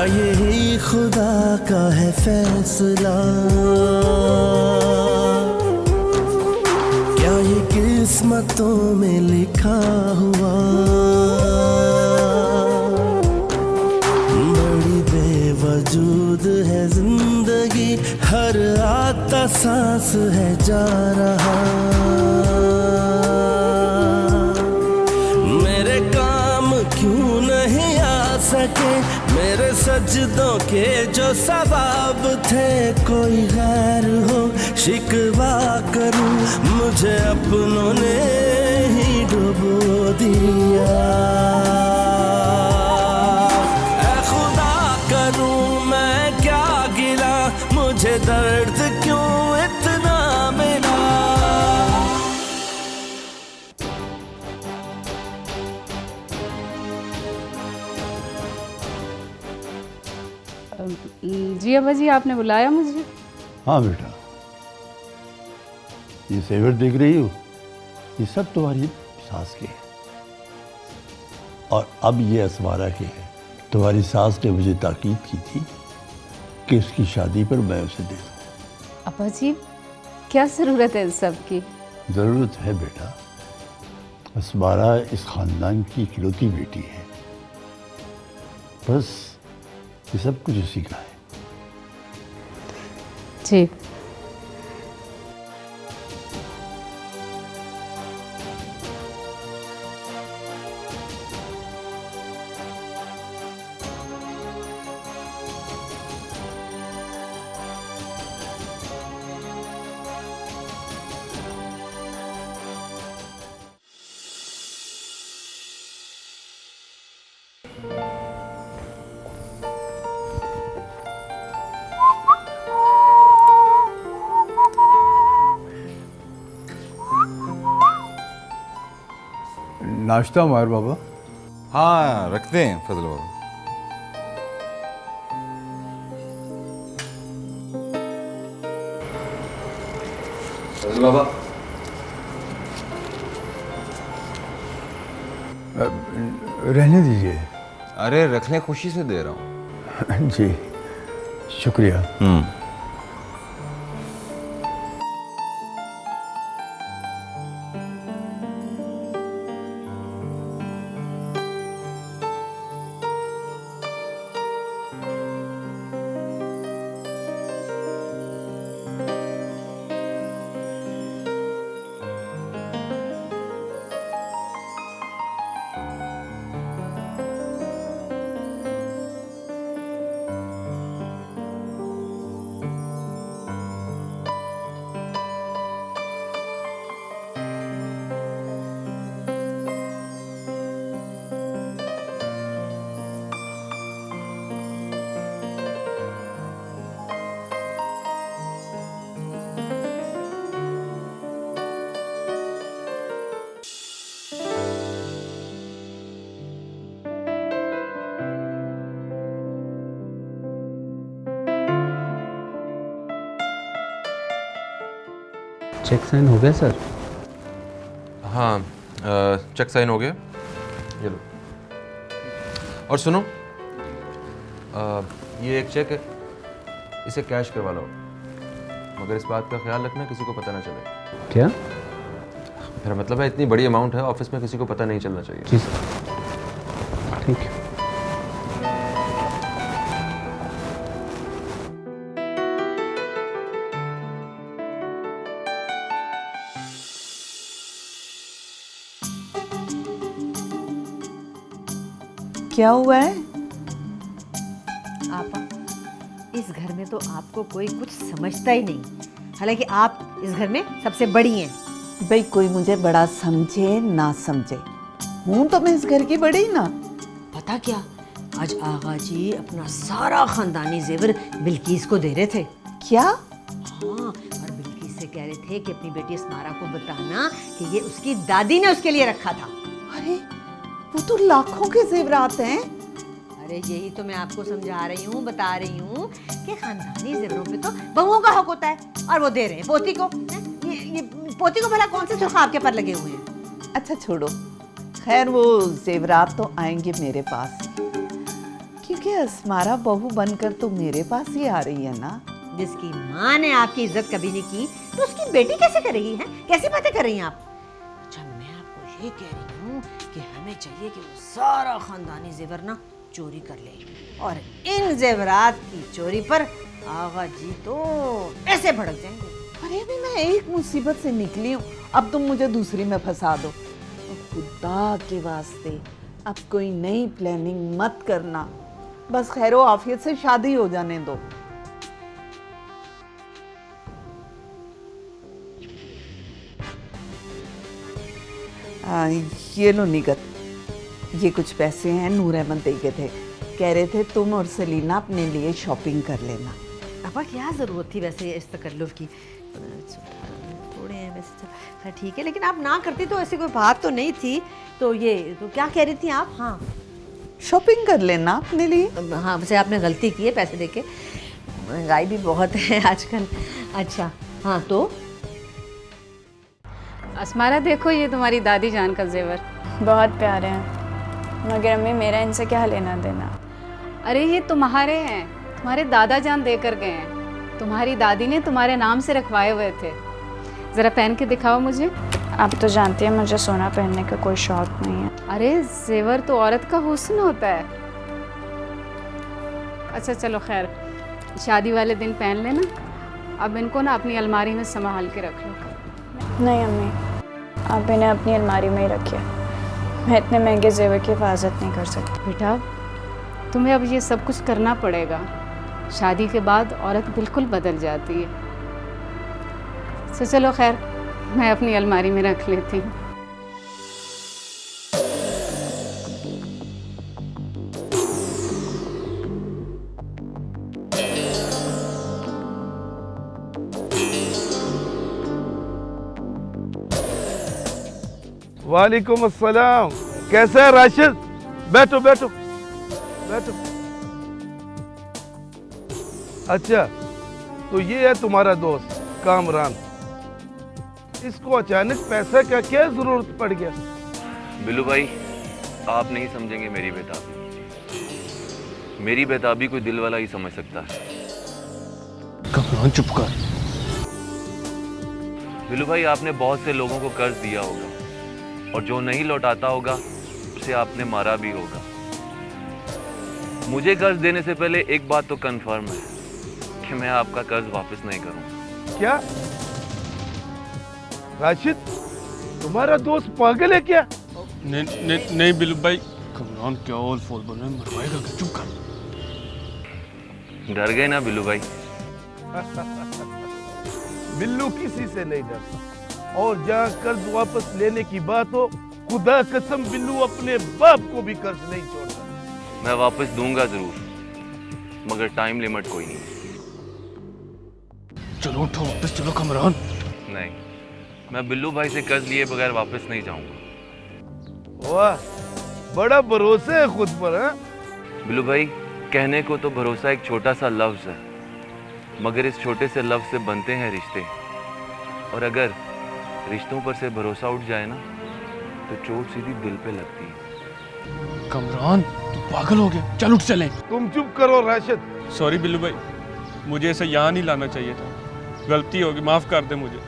यही खुदा का है फैसला, क्या ये किस्मतों में लिखा हुआ। बड़ी बेवजूद है जिंदगी, हर आता सांस है जा रहा। मेरे काम क्यों नहीं आ सके, मेरे सजदों के जो सवाब थे। कोई गैर हो शिकवा करूं, मुझे अपनों ने ही डुबो दिया। ऐ खुदा करूं मैं क्या गिला, मुझे दर्द क्यों इतना मिला। जी अब्बा जी, आपने बुलाया मुझे? हाँ बेटा, ये सेवर देख रही हो, ये सब तुम्हारी सास के हैं और अब ये असमारा के हैं। तुम्हारी सास ने मुझे ताकीद की थी कि उसकी शादी पर मैं उसे दे दूँ। अब्बा जी, क्या ज़रूरत है इस सब की? ज़रूरत है बेटा, असमारा इस ख़ानदान की इकलौती बेटी है, बस ये सब कुछ उसी का है। जी। नाश्ता मार बाबा। हाँ रखते हैं फजल बाबा। फजल बाबा, रहने दीजिए। अरे रख लें, खुशी से दे रहा हूँ। जी शुक्रिया। चेक साइन हो गया सर? हाँ चेक साइन हो गया, ये लो। और सुनो, ये एक चेक है, इसे कैश करवा लो, मगर इस बात का ख्याल रखना किसी को पता ना चले। क्या? मेरा मतलब है इतनी बड़ी अमाउंट है, ऑफिस में किसी को पता नहीं चलना चाहिए। जी सर, ठीक है। क्या हुआ है? आपा, इस घर में तो आपको कोई कुछ समझता ही नहीं, हालांकि आप इस घर में सबसे बड़ी हैं। भाई कोई मुझे बड़ा समझे ना समझे, हूँ तो मैं इस घर की बड़ी ना। पता क्या, आज आगा जी अपना सारा खानदानी जेवर बिल्किस को दे रहे थे। क्या? हाँ, और बिल्किस से कह रहे थे कि अपनी बेटी अस्मारा को बताना कि ये उसकी दादी ने उसके लिए रखा था। अरे वो तो लाखों के जेवरात हैं। अरे यही तो मैं आपको समझा रही हूँ, बता रही हूँ कि खानदानी जेवरों पे तो बहुओं का हक होता है, और वो दे रहे हैं पोती को। ये पोती को भला कौन से सुखाव के पर लगे हुए हैं? अच्छा छोड़ो, खैर वो जेवरात तो आएंगे मेरे पास कि बल्कि अस्मारा बहू बनकर तो मेरे पास ही आ रही है ना। जिसकी माँ ने आपकी इज्जत कभी नहीं की तो उसकी बेटी कैसे करेगी? हैं कैसी बातें कर रही हैं आप? अच्छा, मैं आपको ये कह रही हूँ कि हमें चाहिए कि वो सारा खानदानी जेवर ना चोरी कर ले, और इन जेवरात की चोरी पर आगा जी तो ऐसे भड़क जाएंगे। अरे अभी मैं एक मुसीबत से निकली हूँ, अब तुम मुझे दूसरी में फंसा दो। खुदा के वास्ते अब कोई नई प्लानिंग मत करना, बस खैरो आफियत से शादी हो जाने दो। ये लो निगत, ये कुछ पैसे हैं, नूर अहमद दे के थे, कह रहे थे तुम और सलीना अपने लिए शॉपिंग कर लेना। अपा क्या ज़रूरत थी वैसे इस तकल्लुफ़ की? थोड़े हैं वैसे, हाँ ठीक है, लेकिन आप ना करती तो ऐसी कोई बात तो नहीं थी। तो ये तो क्या कह रही थी आप? हाँ, शॉपिंग कर लेना अपने लिए। हाँ वैसे आपने गलती की है पैसे देके, महंगाई भी बहुत है आजकल। अच्छा हाँ, तो अस्मारा देखो, ये तुम्हारी दादी जान का जेवर। बहुत प्यारे हैं, मगर अम्मी मेरा इनसे क्या लेना देना? अरे ये तुम्हारे हैं, तुम्हारे दादा जान दे कर गए हैं। तुम्हारी दादी ने तुम्हारे नाम से रखवाए हुए थे। ज़रा पहन के दिखाओ मुझे। आप तो जानती हैं मुझे सोना पहनने का कोई शौक नहीं है। अरे जेवर तो औरत का हुस्न होता है। अच्छा चलो खैर, शादी वाले दिन पहन लेना। अब इनको ना अपनी अलमारी में संभाल के रख लो। नहीं अम्मी, आप इन्हें अपनी अलमारी में ही रखिए, मैं इतने महंगे जेवर की हिफाजत नहीं कर सकती। बेटा, तुम्हें अब ये सब कुछ करना पड़ेगा। शादी के बाद औरत बिल्कुल बदल जाती है। तो चलो खैर, मैं अपनी अलमारी में रख लेती हूँ। वालेकुम अस्सलाम। कैसा है राशिद? बैठो बैठो बैठो। अच्छा, तो ये है तुम्हारा दोस्त कामरान। इसको अचानक पैसा का क्या जरूरत पड़ गया? बिल्लू भाई, आप नहीं समझेंगे मेरी बेताबी। मेरी बेताबी कोई दिल वाला ही समझ सकता है। कमरान चुप कर। बिल्लू भाई, आपने बहुत से लोगों को कर्ज दिया होगा, और जो नहीं लौटाता होगा उसे आपने मारा भी होगा। मुझे कर्ज देने से पहले एक बात तो कंफर्म है कि मैं आपका कर्ज वापस नहीं करूंगा। क्या राशिद, तुम्हारा दोस्त पागल है क्या? नहीं बिल्लू भाई, कमरान क्या ऑल फॉल बोल रहे हैं, मरवाएगा क्या? चुप कर। डर गए ना बिल्लू भाई? बिल्लू किसी से नहीं डरता, और जहाँ कर्ज वापस लेने की बात हो, खुदा कसम बिल्लू अपने बाप को भी कर्ज नहीं छोड़ता। मैं वापस दूंगा जरूर, मगर टाइम लिमिट कोई नहीं। चलो उठो वापस चलो कमरान। नहीं, मैं बिल्लू भाई से कर्ज लिए बगैर वापस नहीं जाऊंगा। वाह, बड़ा भरोसा है खुद पर। हाँ बिल्लू भाई, कहने को तो भरोसा एक छोटा सा लफ्ज है, मगर इस छोटे से लफ्ज से बनते हैं रिश्ते, और अगर रिश्तों पर से भरोसा उठ जाए ना, तो चोट सीधी दिल पे लगती है। कमरान तू पागल हो गया, चल उठ चले। तुम चुप करो राशिद। सॉरी बिल्लू भाई, मुझे ऐसा यहाँ नहीं लाना चाहिए था, गलती होगी, माफ कर दे मुझे।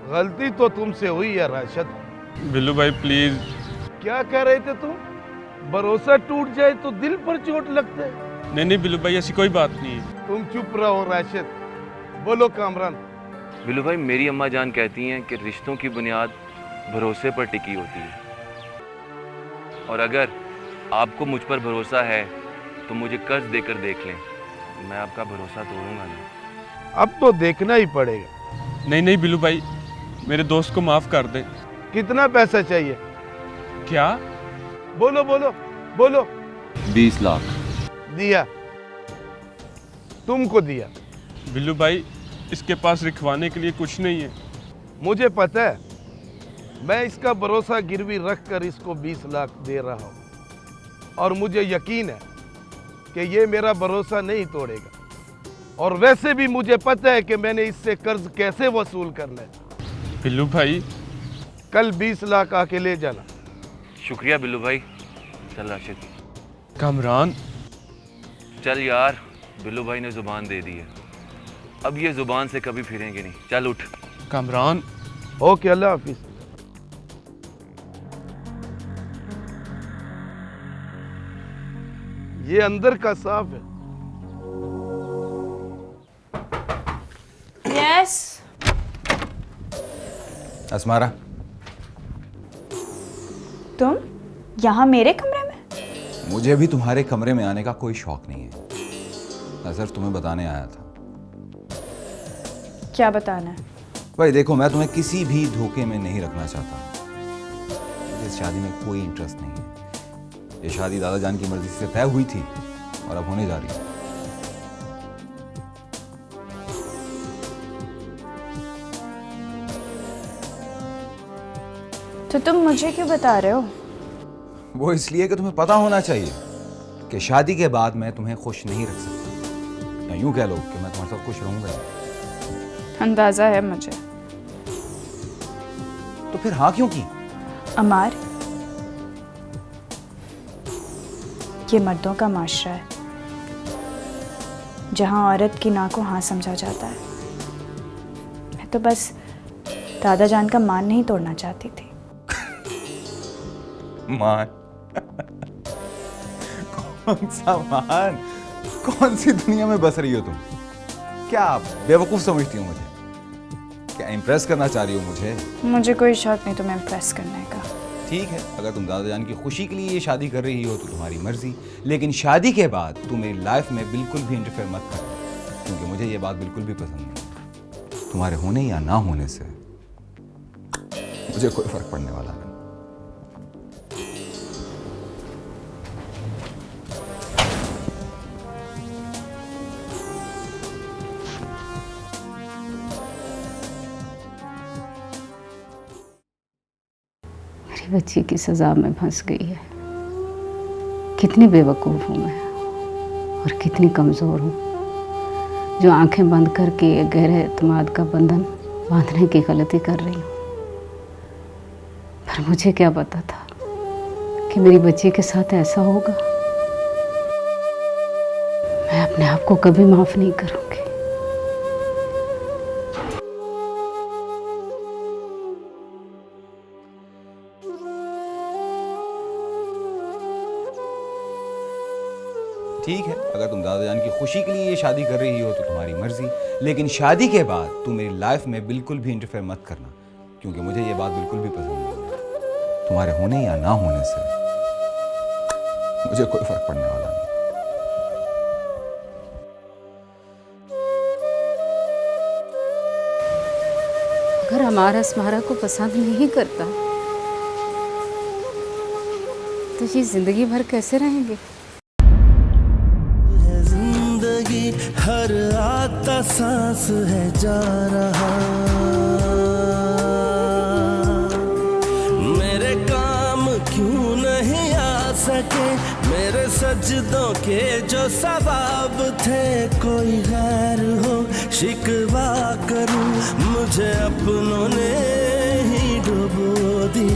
गलती तो तुमसे हुई है राशिद। बिल्लू भाई प्लीज। क्या कह रहे थे तुम? भरोसा टूट जाए तो दिल पर चोट लगता है। नहीं बिल्लू भाई, ऐसी कोई बात नहीं है। तुम चुप रहो राशिद। बोलो कामरान। बिल्लू भाई, मेरी अम्मा जान कहती हैं कि रिश्तों की बुनियाद भरोसे पर टिकी होती है, और अगर आपको मुझ पर भरोसा है तो मुझे कर्ज देकर देख लें, मैं आपका भरोसा तोड़ूंगा नहीं। अब तो देखना ही पड़ेगा। नहीं बिल्लू भाई, मेरे दोस्त को माफ कर दे। कितना पैसा चाहिए? क्या? बोलो बोलो बोलो। 20 लाख। दिया, तुमको दिया। बिल्लू भाई, इसके पास लिखवाने के लिए कुछ नहीं है। मुझे पता है, मैं इसका भरोसा गिरवी रख कर इसको 20 लाख दे रहा हूँ, और मुझे यकीन है कि ये मेरा भरोसा नहीं तोड़ेगा। और वैसे भी मुझे पता है कि मैंने इससे कर्ज कैसे वसूल करना है। बिल्लू भाई, कल 20 लाख आके ले जाना। शुक्रिया बिल्लू भाई। चल राशिद। कामरान, चल यार, बिल्लू भाई ने जुबान दे दी है, अब ये जुबान से कभी फिरेंगे नहीं। चल उठ। कामरान। ओके, अल्लाह हाफिज। ये अंदर का साफ है। यस। असमारा, तुम यहाँ मेरे कमरे में? मुझे भी तुम्हारे कमरे में आने का कोई शौक नहीं है। मैं सिर्फ तुम्हें बताने आया था। क्या बताना है? भाई देखो, मैं तुम्हें किसी भी धोखे में नहीं रखना चाहता। मुझे इस शादी में कोई इंटरेस्ट नहीं है। ये शादी दादा जान की मर्जी से तय हुई थी और अब होने जा रही है। तो तुम मुझे क्यों बता रहे हो? वो इसलिए कि तुम्हें पता होना चाहिए कि शादी के बाद मैं तुम्हें खुश नहीं रख सकता, या यूं कह लो कि मैं तुम्हारे साथ खुश रहूंगा। अंदाजा है मुझे। तो फिर हाँ क्यों की? अमार, ये मर्दों का माशरा है जहां औरत की ना को हाँ समझा जाता है। मैं तो बस दादा जान का मान नहीं तोड़ना चाहती थी। मान? कौन सा मान? कौन सी दुनिया में बस रही हो तुम? क्या बेवकूफ समझती हो मुझे? क्या इम्प्रेस करना चाह रही हो मुझे? मुझे कोई शौक नहीं तुम्हें इम्प्रेस करने का। ठीक है, अगर तुम दादा जान की खुशी के लिए ये शादी कर रही हो तो तुम्हारी मर्जी, लेकिन शादी के बाद तुम मेरी लाइफ में बिल्कुल भी इंटरफेयर मत करना, क्योंकि मुझे ये बात बिल्कुल भी पसंद नहीं। तुम्हारे होने या ना होने से मुझे कोई फर्क पड़ने वाला नहीं। मेरी बच्ची की सजा में फंस गई है। कितनी बेवकूफ़ हूँ मैं और कितनी कमज़ोर हूँ जो आंखें बंद करके एक गहरे एतमाद का बंधन बांधने की गलती कर रही हूँ। पर मुझे क्या पता था कि मेरी बच्ची के साथ ऐसा होगा। मैं अपने आप को कभी माफ़ नहीं करूँगी। ठीक है, अगर तुम दादा जान की खुशी के लिए ये शादी कर रही हो तो तुम्हारी मर्जी, लेकिन शादी के बाद तुम मेरी लाइफ में बिल्कुल भी इंटरफेयर मत करना, क्योंकि मुझे ये बात बिल्कुल भी पसंद नहीं। तुम्हारे होने या ना होने से मुझे कोई फर्क पड़ने वाला नहीं। अगर हमारा अस्मारा को पसंद नहीं करता तो ये जिंदगी भर कैसे रहेंगे? जिंदगी हर आता सांस है जा रहा, मेरे काम क्यों नहीं आ सके, मेरे सजदों के जो सवाब थे। कोई गैर हो शिकवा करूं, मुझे अपनों ने ही डुबो दी।